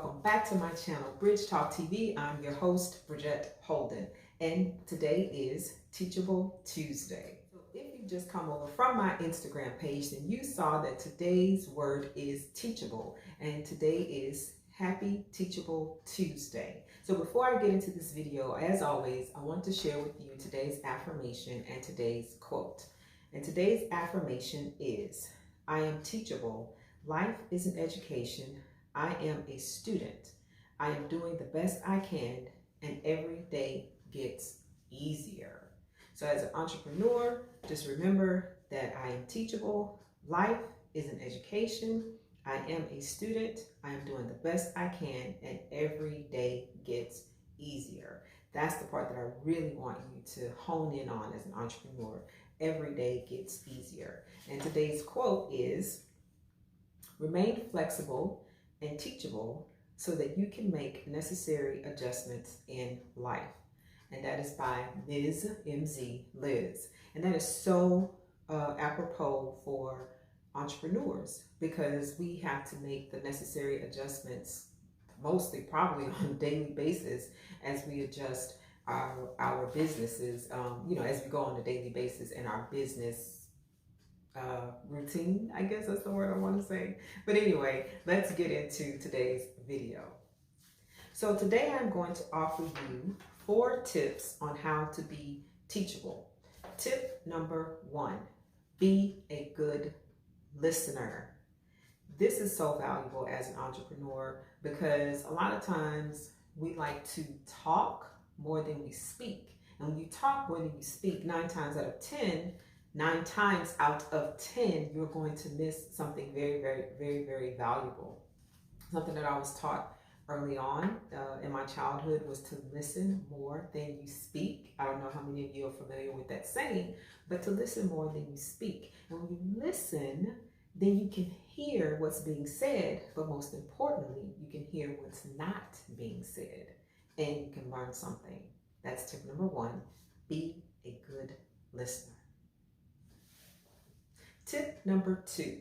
welcome back to my channel, Bridge Talk TV. I'm your host, Bridgett Holden, and today is Teachable Tuesday. So if you just come over from my Instagram page, then you saw that today's word is teachable, and today is Happy Teachable Tuesday. So before I get into this video, as always, I want to share with you today's affirmation and today's quote. And today's affirmation is, I am teachable. Life is an education. I am a student. I am doing the best I can, and every day gets easier. So as an entrepreneur, just remember that I am teachable. Life is an education. I am a student. I am doing the best I can, and every day gets easier. That's the part that I really want you to hone in on as an entrepreneur. Every day gets easier. And today's quote is, remain flexible and teachable so that you can make necessary adjustments in life. And that is by Ms. MZ Liz. And that is so apropos for entrepreneurs, because we have to make the necessary adjustments, mostly probably on a daily basis, as we adjust our businesses, as we go on a daily basis in our business routine, I guess that's the word I want to say. But anyway, let's get into today's video. So today I'm going to offer you 4 tips on how to be teachable. Tip number 1, be a good listener. This is so valuable as an entrepreneur because a lot of times we like to talk more than we speak. And when you talk more than you speak, 9 times out of 10, you're going to miss something very, very, very, very valuable. Something that I was taught early on in my childhood was to listen more than you speak. I don't know how many of you are familiar with that saying, but to listen more than you speak. And when you listen, then you can hear what's being said, but most importantly, you can hear what's not being said, and you can learn something. That's tip number 1, be a good listener. Tip number 2,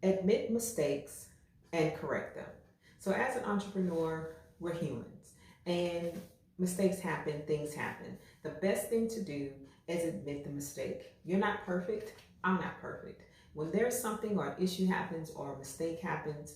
admit mistakes and correct them. So as an entrepreneur, we're humans and mistakes happen, things happen. The best thing to do is admit the mistake. You're not perfect, I'm not perfect. When there's something or an issue happens or a mistake happens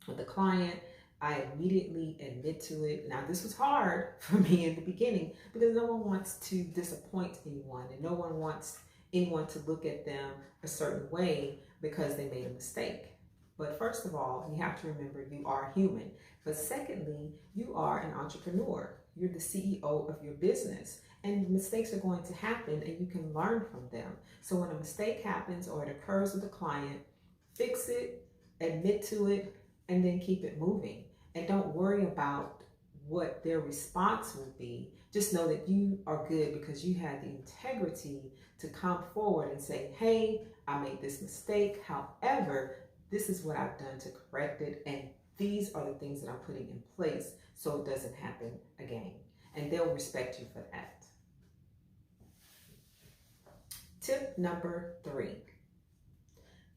with the client, I immediately admit to it. Now, this was hard for me in the beginning because no one wants to disappoint anyone, and no one wants anyone to look at them a certain way because they made a mistake. But first of all, you have to remember you are human. But secondly, you are an entrepreneur. You're the CEO of your business, and mistakes are going to happen and you can learn from them. So when a mistake happens or it occurs with a client, fix it, admit to it, and then keep it moving. And don't worry about what their response will be. Just know that you are good because you had the integrity to come forward and say, hey, I made this mistake. However, this is what I've done to correct it, and these are the things that I'm putting in place so it doesn't happen again. And they'll respect you for that. Tip number 3,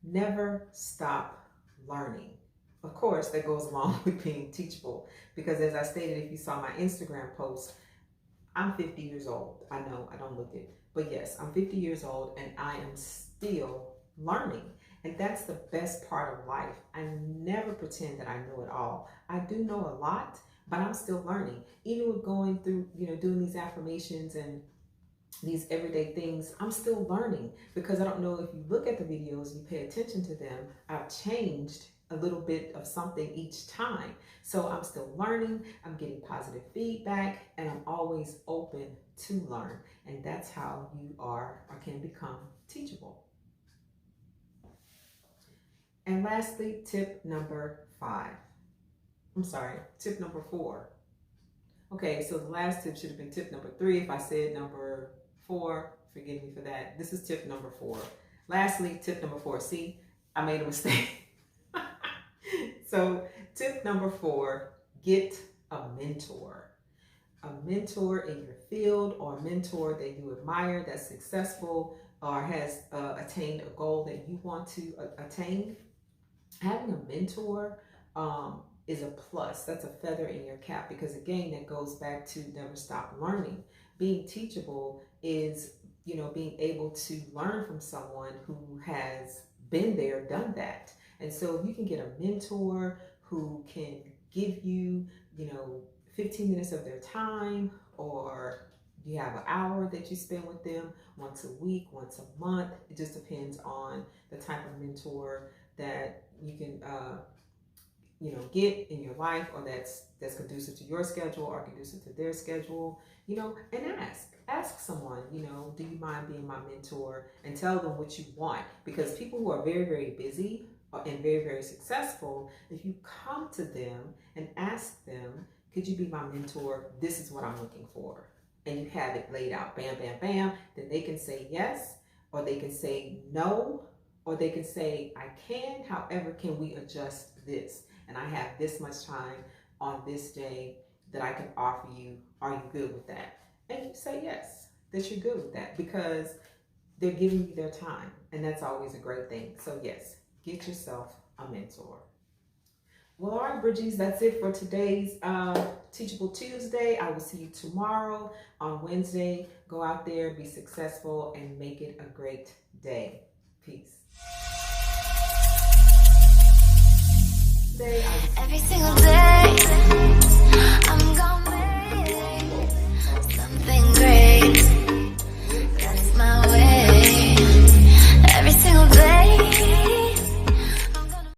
never stop learning. Of course, that goes along with being teachable because, as I stated, if you saw my Instagram post, I'm 50 years old. I know I don't look it, but yes, I'm 50 years old and I am still learning. And that's the best part of life. I never pretend that I know it all. I do know a lot, but I'm still learning. Even with going through, doing these affirmations and these everyday things, I'm still learning because I don't know if you look at the videos, you pay attention to them, I've changed a little bit of something each time. So I'm still learning, I'm getting positive feedback, and I'm always open to learn. And that's how you are or can become teachable. And lastly, tip number 4. Okay, so the last tip should have been tip number 3. If I said number 4, forgive me for that. This is tip number 4. Lastly, tip number 4. See, I made a mistake. So tip number 4, get a mentor. A mentor in your field, or a mentor that you admire, that's successful, or has attained a goal that you want to attain. Having a mentor is a plus. That's a feather in your cap, because again, that goes back to never stop learning. Being teachable is, being able to learn from someone who has been there, done that. And so if you can get a mentor who can give you, 15 minutes of their time, or you have an hour that you spend with them once a week, once a month. It just depends on the type of mentor that you can get in your life, or that's conducive to your schedule or conducive to their schedule, and ask someone, do you mind being my mentor, and tell them what you want. Because people who are very, very busy and very, very successful, if you come to them and ask them, could you be my mentor, this is what I'm looking for, and you have it laid out, bam, bam, bam, then they can say yes, or they can say no, or they can say, I can, however, can we adjust this? And I have this much time on this day that I can offer you. Are you good with that? And you say yes, that you're good with that, because they're giving you their time. And that's always a great thing. So yes, get yourself a mentor. Well, all right, Bridgies, that's it for today's Teachable Tuesday. I will see you tomorrow on Wednesday. Go out there, be successful, and make it a great day. Peace.